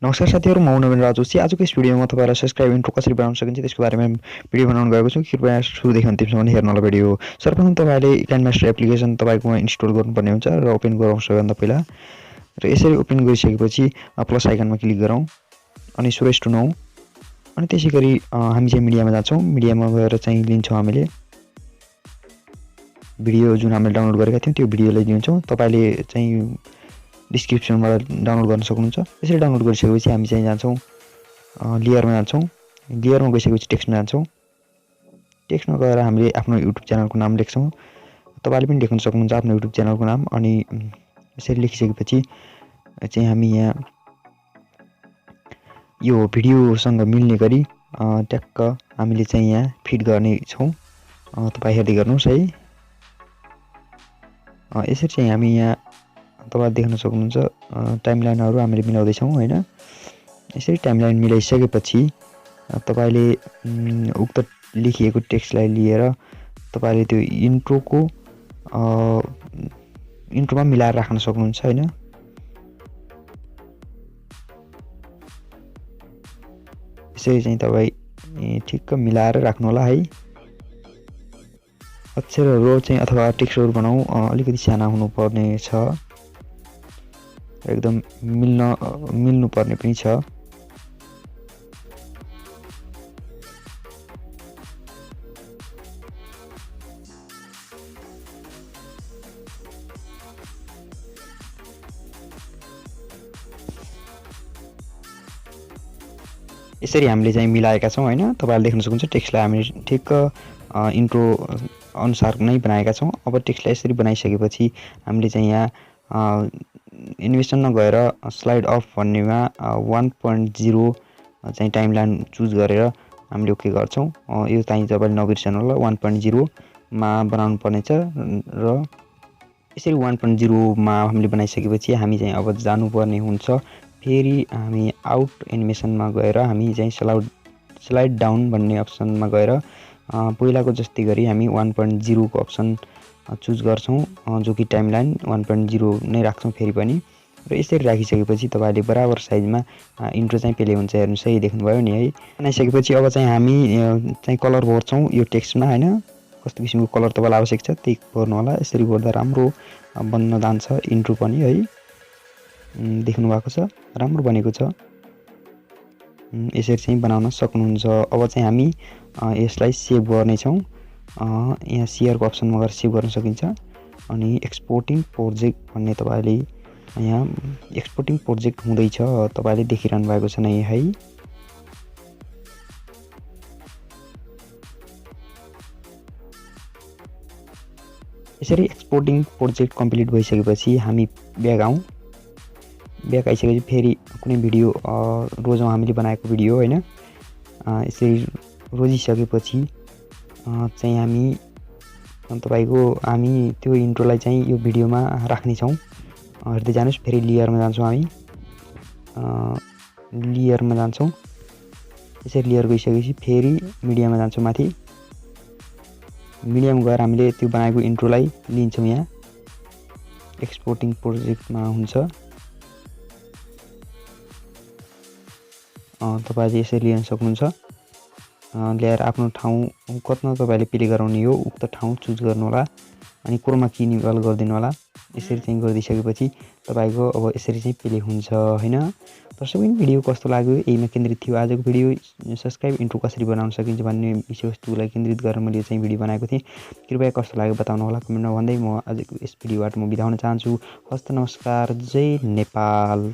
नमस्कार साथीहरु, म नवीन राजोशी। आजको यस भिडियोमा म तपाईहरुलाई सब्स्क्राइब इन्ट्रो कसरी बनाउन सकिन्छ त्यसको बारेमा भिडियो बनाउन गएको छु। कृपया सुरुदेखि अन्तिमसम्म हेर्नु होला भिडियो। सर्वप्रथम तपाईले क्यानभास एप्लिकेसन तपाईकोमा इन्स्टल गर्नुपर्ने हुन्छ र ओपन गरौँ सबैभन्दा पहिला। र यसरी ओपन गरिसकेपछि प्लस आइकनमा क्लिक गरौँ अनि सुरेश टुनौँ अनि त्यसैगरी हामी चाहिँ मिडियामा जान्छौँ। मिडियामा गएर चाहिँ लिन्छौँ हामीले भिडियो जुन हामीले डाउनलोड गरेका थियौं त्यो भिडियोलाई लिन्छौँ। तपाईले चाहिँ डिस्क्रिप्सनबाट डाउनलोड गर्न सक्नुहुन्छ। यसरी डाउनलोड गरिसकेपछि हामी चाहिँ जान्छौँ लेयरमा जान्छौँ। लेयरमा गइसकेपछि टेक्स्टमा जान्छौँ। टेक्स्टमा गएर हामीले आफ्नो युट्युब च्यानलको नाम लेख्छौँ। तपाईले पनि लेख्न सक्नुहुन्छ आफ्नो युट्युब च्यानलको नाम। अनि यसरी लेखिसकेपछि चाहिँ हामी यहाँ यो भिडियोसँग मिल्ने गरी ट्याक्क हामीले चाहिँ यहाँ फिट गर्ने छौँ। तपाई हेर्दै गर्नुहोस् है। यसरी चाहिँ हामी यहाँ तपाईले देख्न सक्नुहुन्छ टाइमलाइनहरु हामीले मिलाउँदै छौं हैन। यसरी टाइमलाइन मिलाइसकेपछि तपाईले उक्त लेखिएको टेक्स्टलाई लिएर तपाईले त्यो इन्ट्रोमा मिलाएर राख्न सक्नुहुन्छ हैन। यसरी चाहिँ तपाई ठिक्क मिलाएर राख्नु होला है। अक्षरहरु चाहिँ अथवा टेक्स्टहरु बनाऊ अलिकति साना हुनुपर्ने छ, एकदम मिल्नु पर्ने पनि छ। यसरी हामीले चाहिँ मिलाएका छौं हैन। तपाईले देख्न सक्नुहुन्छ टेक्स्टलाई हामीले ठिक्क इन्ट्रो अनुसार नै बनाएका छौं। अब टेक्स्टलाई यसरी बनाइसकेपछि हामीले चाहिँ यहाँ एनिमेसनमा गएर स्लाइड अफ भन्नेमा 1.0 चाहिँ टाइमलाइन चुज गरेर हामीले ओके गर्छौं। यो चाहिँ तपाईले नबिर्सनु होला 1.0 मा बनाउनु पर्ने छ। र यसरी 1.0 मा हामीले बनाइसकेपछि हामी चाहिँ अब जानुपर्ने हुन्छ फेरि हामी आउट एनिमेसनमा गएर हामी चाहिँ स्लाइड डाउन भन्ने अप्सनमा गएर पहिलाको जस्तै गरी हामी 1.0 को अप्सन चुज गर्छौं जो कि टाइमलाइन 1.0 नै राख्छौं फेरि पनि। र यसरी राखिसकेपछि तपाईले बराबर साइजमा इन्ट्रो चाहिँ पेले हुन्छ। हेर्नुस् है, देख्नुभयो नि है। बनाइसकेपछि अब चाहिँ हामी चाहिँ कलर भर्छौं यो टेक्स्टमा हैन। कस्तो किसिमको कलर तपाईलाई आवश्यक छ त्यही भर्नु होला। यसरी भर्दा राम्रो बन्न जान्छ इन्ट्रो पनि है। देख्नु भएको छ, राम्रो बनेको छ। यसरी चाहिँ बनाउन सक्नुहुन्छ। अब चाहिँ हामी यसलाई सेभ गर्ने छौं। यहाँ शेयरको अप्सनमा गएर सेभ गर्न सकिन्छ। अनि एक्सपोर्टिङ प्रोजेक्ट भन्ने तपाईले यहाँ एक्सपोर्टिङ प्रोजेक्ट हुँदैछ, तपाईले देखिरहनु भएको छ नै है। यसरी एक्सपोर्टिङ प्रोजेक्ट कम्प्लिट भइसकेपछि हामी ब्याक आउँ। ब्याक आइसकेपछि फेरि कुनै भिडियो रोजौं हामीले बनाएको भिडियो हैन। यसरी रोजिसकेपछि चाहिँ हामी त्यो इन्ट्रोलाई चाहिँ यो भिडियोमा राख्ने छौं। हेर्दै जानुस्। फेरि लेयरमा जान्छौं हामी। लेयरमा जान्छौं। यसरी लेयर गइसकेपछि फेरि मिडियामा जान्छौं माथि। मिडियामा गएर हामीले त्यो बनाएको इन्ट्रोलाई लिन्छौं। यहाँ एक्सपोर्टिङ प्रोजेक्टमा हुन्छ। तपाईले यसरी लिन सक्नुहुन्छ। ल्याएर आफ्नो ठाउँ कतमा तपाईले प्ले गराउने हो उक्त ठाउँ चुज गर्नु होला। अनि क्रोमा की निबल गरिदिनु होला। यसरी चाहिँ गरिदिसकेपछि तपाईको अब यसरी चाहिँ प्ले हुन्छ हैन। दर्शकबिन भिडियो कस्तो लाग्यो यहीमा केन्द्रित थियो आजको भिडियो। सब्स्क्राइब इन्ट्रो कसरी बनाउन सकिन्छ भन्ने विषयवस्तुलाई केन्द्रित गरेर मैले चाहिँ भिडियो बनाएको थिएँ। कृपया कस्तो लाग्यो बताउनु होला कमेन्टमा भन्दै म आजको यस भिडियोबाट म बिदा हुन चाहन्छु। हस्त नमस्कार, जय नेपाल।